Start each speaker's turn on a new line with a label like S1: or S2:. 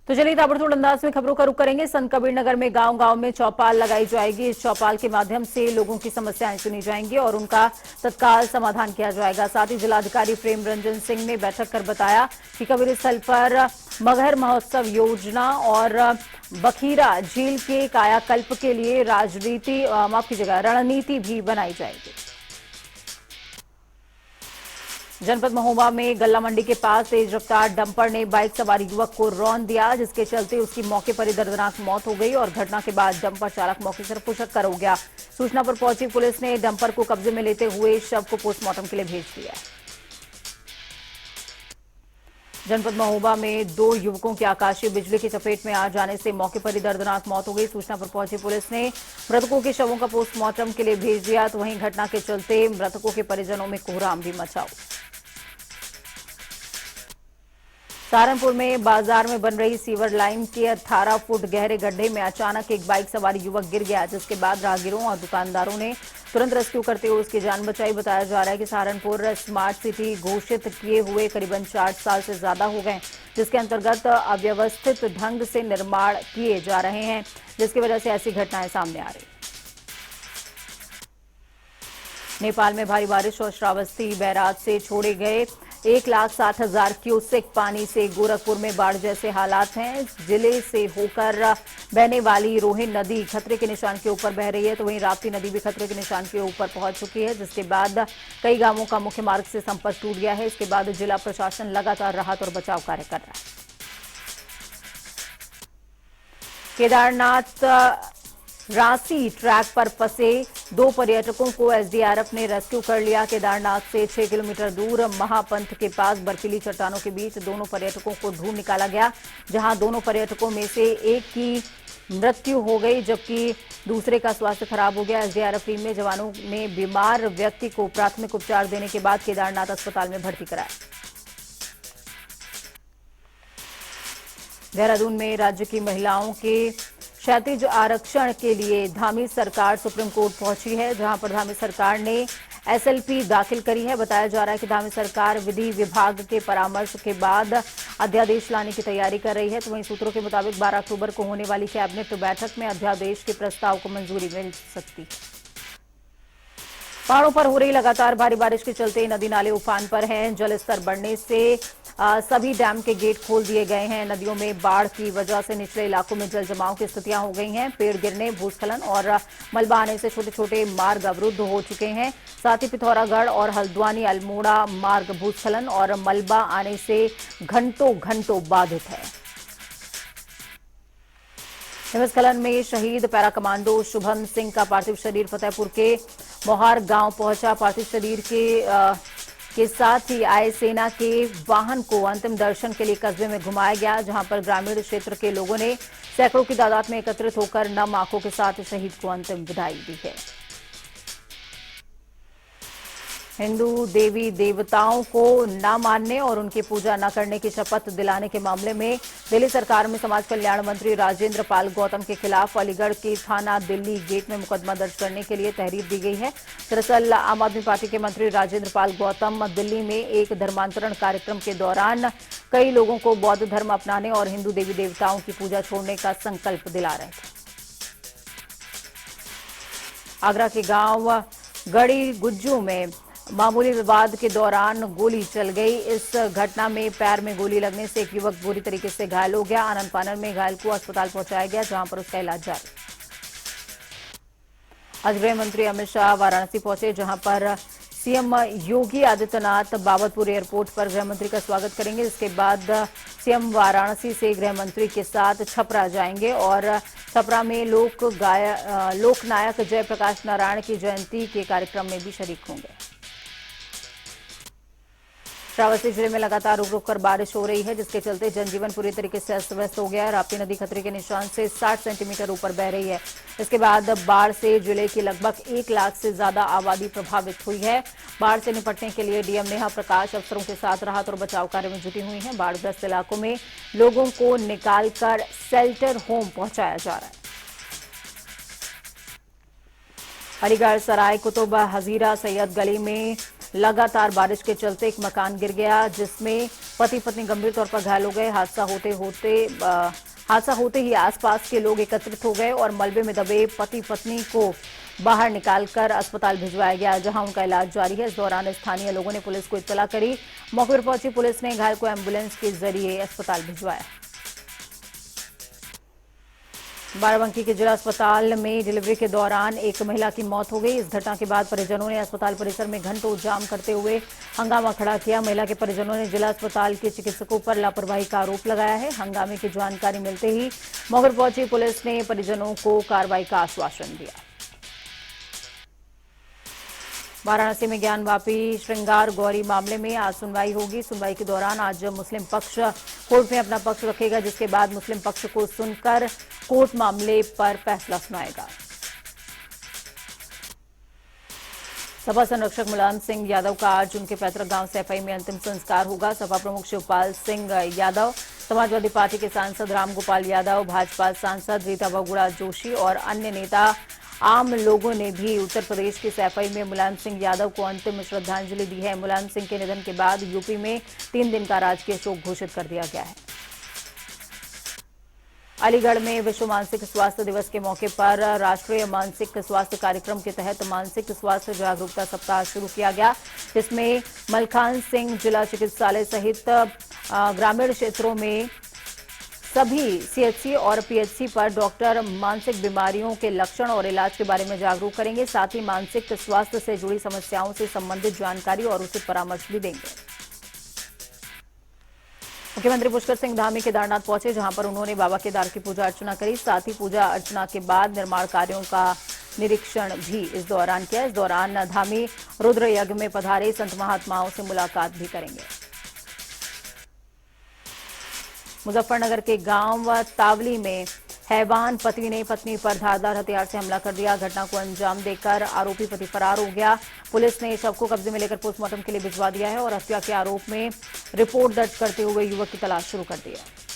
S1: तो चलिए ताबड़तोड़ अंदाज में खबरों का रुख करेंगे। संत कबीर नगर में गांव गांव में चौपाल लगाई जाएगी। इस चौपाल के माध्यम से लोगों की समस्याएं सुनी जाएंगी और उनका तत्काल समाधान किया जाएगा। साथ ही जिलाधिकारी प्रेम रंजन सिंह ने बैठक कर बताया कि कबीर स्थल पर मगहर महोत्सव योजना और बखीरा झील के कायाकल्प के लिए रणनीति भी बनाई जाएगी। जनपद महोबा में गल्ला मंडी के पास तेज रफ्तार डंपर ने बाइक सवार युवक को रौंद दिया, जिसके चलते उसकी मौके पर ही दर्दनाक मौत हो गई और घटना के बाद डंपर चालक मौके से फुशक्कर हो गया। सूचना पर पहुंची पुलिस ने डंपर को कब्जे में लेते हुए शव को पोस्टमार्टम के लिए भेज दिया। जनपद महोबा में 2 युवकों की आकाशीय बिजली की चपेट में आ जाने से मौके पर ही दर्दनाक मौत हो गई। सूचना पर पहुंची पुलिस ने मृतकों के शवों का पोस्टमार्टम के लिए भेज दिया। तो वहीं घटना के चलते मृतकों के परिजनों में कोहराम भी मचा। सहारनपुर में बाजार में बन रही सीवर लाइन के 18 फुट गहरे गड्ढे में अचानक एक बाइक सवार युवक गिर गया, जिसके बाद राहगीरों और दुकानदारों ने तुरंत रेस्क्यू करते हुए उसकी जान बचाई। बताया जा रहा है कि सहारनपुर स्मार्ट सिटी घोषित किए हुए करीबन 4 साल से ज्यादा हो गए, जिसके अंतर्गत अव्यवस्थित ढंग से निर्माण किए जा रहे हैं, जिसकी वजह से ऐसी घटनाएं सामने आ रही। नेपाल में भारी बारिश और श्रावस्ती बैराज से छोड़े गए 1,60,000 क्यूसेक पानी से गोरखपुर में बाढ़ जैसे हालात हैं। जिले से होकर बहने वाली रोहिन नदी खतरे के निशान के ऊपर बह रही है, तो वहीं राप्ती नदी भी खतरे के निशान के ऊपर पहुंच चुकी है, जिसके बाद कई गांवों का मुख्य मार्ग से संपर्क टूट गया है। इसके बाद जिला प्रशासन लगातार राहत और बचाव कार्य कर रहा है। केदारनाथ रांसी ट्रैक पर फंसे 2 पर्यटकों को एसडीआरएफ ने रेस्क्यू कर लिया। केदारनाथ से 6 किलोमीटर दूर महापंथ के पास बर्फीली चट्टानों के बीच दोनों पर्यटकों को ढूंढ निकाला गया, जहां दोनों पर्यटकों में से एक की मृत्यु हो गई, जबकि दूसरे का स्वास्थ्य खराब हो गया। एसडीआरएफ टीम ने जवानों ने बीमार व्यक्ति को प्राथमिक उपचार देने के बाद केदारनाथ अस्पताल में भर्ती कराया। देहरादून में राज्य की महिलाओं के क्षैतिज आरक्षण के लिए धामी सरकार सुप्रीम कोर्ट पहुंची है, जहां पर धामी सरकार ने एसएलपी दाखिल करी है। बताया जा रहा है कि धामी सरकार विधि विभाग के परामर्श के बाद अध्यादेश लाने की तैयारी कर रही है। तो वहीं सूत्रों के मुताबिक 12 अक्टूबर को होने वाली कैबिनेट बैठक में अध्यादेश के प्रस्ताव को मंजूरी मिल सकती है। पहाड़ों पर हो रही लगातार भारी बारिश के चलते नदी नाले उफान पर हैं। जलस्तर बढ़ने से सभी डैम के गेट खोल दिए गए हैं। नदियों में बाढ़ की वजह से निचले इलाकों में जल जमाव की स्थितियां हो गई हैं। पेड़ गिरने, भूस्खलन और मलबा आने से छोटे छोटे मार्ग अवरुद्ध हो चुके हैं। साथ ही पिथौरागढ़ और हल्द्वानी अल्मोड़ा मार्ग भूस्खलन और मलबा आने से घंटों बाधित है। हिमस्खलन में शहीद पैरा कमांडो शुभम सिंह का पार्थिव शरीर फतेहपुर के मोहार गांव पहुंचा। पार्थिव शरीर के साथ ही आए सेना के वाहन को अंतिम दर्शन के लिए कस्बे में घुमाया गया, जहां पर ग्रामीण क्षेत्र के लोगों ने सैकड़ों की तादाद में एकत्रित होकर नम आंखों के साथ शहीद को अंतिम विदाई दी है। हिंदू देवी देवताओं को न मानने और उनकी पूजा न करने की शपथ दिलाने के मामले में दिल्ली सरकार में समाज कल्याण मंत्री राजेंद्र पाल गौतम के खिलाफ अलीगढ़ के थाना दिल्ली गेट में मुकदमा दर्ज करने के लिए तहरीर दी गई है। दरअसल आम आदमी पार्टी के मंत्री राजेंद्र पाल गौतम दिल्ली में एक धर्मांतरण कार्यक्रम के दौरान कई लोगों को बौद्ध धर्म अपनाने और हिंदू देवी देवताओं की पूजा छोड़ने का संकल्प दिला रहे थे। आगरा के गांव गड़ी गुज्जू में मामूली विवाद के दौरान गोली चल गई। इस घटना में पैर में गोली लगने से एक युवक बुरी तरीके से घायल हो गया। आनन फानन में घायल को अस्पताल पहुंचाया गया, जहां पर उसका इलाज जारी। आज गृह मंत्री अमित शाह वाराणसी पहुंचे, जहां पर सीएम योगी आदित्यनाथ बाबतपुर एयरपोर्ट पर गृह मंत्री का स्वागत करेंगे। इसके बाद सीएम वाराणसी से गृह मंत्री के साथ छपरा जाएंगे और छपरा में लोकनायक जयप्रकाश नारायण की जयंती के कार्यक्रम में भी शरीक होंगे। श्रावस्ती जिले में लगातार रुक रुक कर बारिश हो रही है, जिसके चलते जनजीवन पूरी तरीके से अस्त व्यस्त हो गया है। राप्ती नदी खतरे के निशान से 60 सेंटीमीटर ऊपर बह रही है। इसके बाद बाढ़ से जिले की लगभग 1 लाख से ज्यादा आबादी प्रभावित हुई है। बाढ़ से निपटने के लिए डीएम नेहा प्रकाश अफसरों के साथ राहत और बचाव कार्य में जुटी हुई हैं। बाढ़ग्रस्त इलाकों में लोगों को निकालकर शेल्टर होम पहुंचाया जा रहा है। अलीगढ़ सराय कुतुब हजीरा सैयद गली में लगातार बारिश के चलते एक मकान गिर गया, जिसमें पति पत्नी गंभीर तौर पर घायल हो गए। हादसा होते ही आसपास के लोग एकत्रित हो गए और मलबे में दबे पति पत्नी को बाहर निकालकर अस्पताल भिजवाया गया, जहां उनका इलाज जारी है। इस दौरान स्थानीय लोगों ने पुलिस को इत्तला करी। मौके पर पहुंची पुलिस ने घायल को एम्बुलेंस के जरिए अस्पताल भिजवाया। बाराबंकी के जिला अस्पताल में डिलीवरी के दौरान एक महिला की मौत हो गई। इस घटना के बाद परिजनों ने अस्पताल परिसर में घंटों जाम करते हुए हंगामा खड़ा किया। महिला के परिजनों ने जिला अस्पताल के चिकित्सकों पर लापरवाही का आरोप लगाया है। हंगामे की जानकारी मिलते ही मौके पर पहुंची पुलिस ने परिजनों को कार्रवाई का आश्वासन दिया। वाराणसी में ज्ञानवापी श्रृंगार गौरी मामले में आज सुनवाई होगी। सुनवाई के दौरान आज मुस्लिम पक्ष कोर्ट में अपना पक्ष रखेगा, जिसके बाद मुस्लिम पक्ष को सुनकर कोर्ट मामले पर फैसला सुनाएगा। सपा संरक्षक मुलायम सिंह यादव का आज उनके पैतृक गांव सैफई में अंतिम संस्कार होगा। सपा प्रमुख शिवपाल सिंह यादव, समाजवादी पार्टी के सांसद रामगोपाल यादव, भाजपा सांसद रीता बहुगुणा जोशी और अन्य नेता आम लोगों ने भी उत्तर प्रदेश के सैफई में मुलायम सिंह यादव को अंतिम श्रद्धांजलि दी है। मुलायम सिंह के निधन के बाद यूपी में 3 दिन का राजकीय शोक घोषित कर दिया गया है। अलीगढ़ में विश्व मानसिक स्वास्थ्य दिवस के मौके पर राष्ट्रीय मानसिक स्वास्थ्य कार्यक्रम के तहत मानसिक स्वास्थ्य जागरूकता सप्ताह शुरू किया गया, जिसमें मलखान सिंह जिला चिकित्सालय सहित ग्रामीण क्षेत्रों में सभी सीएचसी और पीएचसी पर डॉक्टर मानसिक बीमारियों के लक्षण और इलाज के बारे में जागरूक करेंगे। साथ ही मानसिक स्वास्थ्य से जुड़ी समस्याओं से संबंधित जानकारी और उचित परामर्श भी देंगे। मुख्यमंत्री पुष्कर सिंह धामी केदारनाथ पहुंचे, जहां पर उन्होंने बाबा केदार की पूजा अर्चना करी। साथ ही पूजा अर्चना के बाद निर्माण कार्यों का निरीक्षण भी इस दौरान किया। इस दौरान धामी रुद्र यज्ञ में पधारे संत महात्माओं से मुलाकात भी करेंगे। मुजफ्फरनगर के गांव तावली में हैवान पति ने पत्नी पर धारदार हथियार से हमला कर दिया। घटना को अंजाम देकर आरोपी पति फरार हो गया। पुलिस ने शव को कब्जे में लेकर पोस्टमार्टम के लिए भिजवा दिया है और हत्या के आरोप में रिपोर्ट दर्ज करते हुए युवक की तलाश शुरू कर दी है।